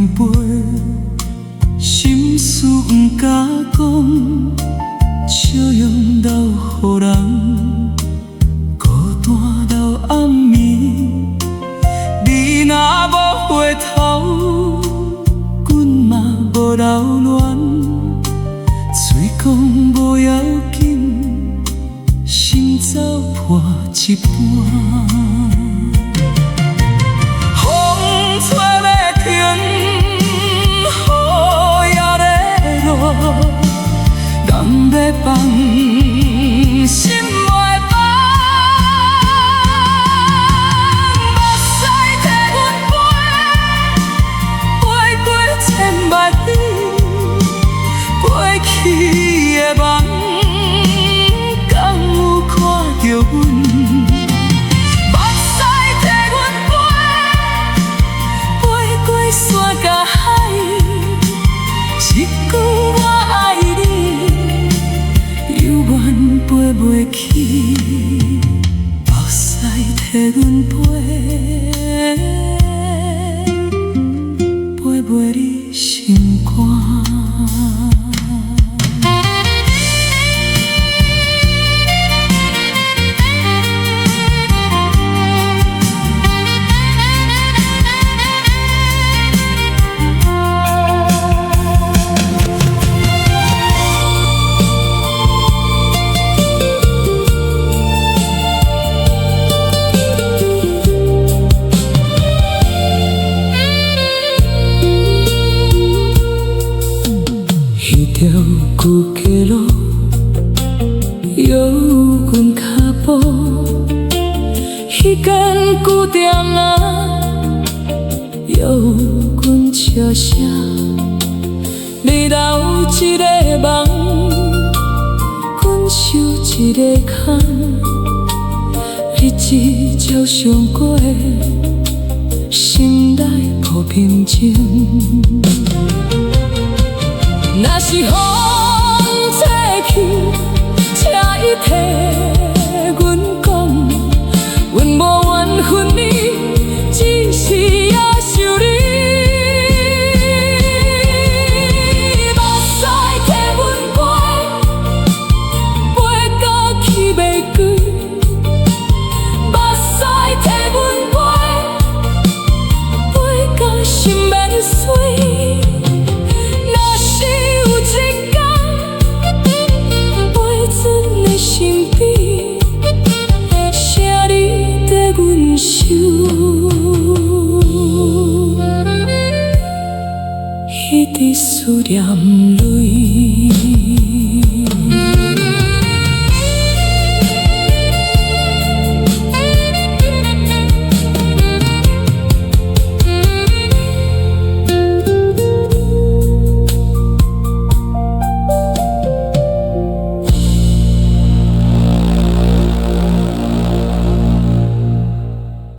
杯，心事毋敢讲，笑容留予人，孤单到暗暝。你若无回头，阮嘛无留恋。嘴讲无要紧，心早破一半。风吹要停，雨也在落，人要放，心袂放。目屎替阮飞，飞过千万里，过去的梦，敢有看到阮？山甲海，一句我爱你，犹原飞袂起。目屎替阮飞，飞袂离心肝。条旧街路，犹有阮脚步。迄间旧店仔，犹有阮笑声。你留一个梦，阮受一个空。日子照常过，心内无平静。若是风吹去，请伊替阮讲，阮无缘分你，只是也想你。目屎替阮飞，飞到去袂归。目屎替阮飞，飞到心免碎。一滴思念泪。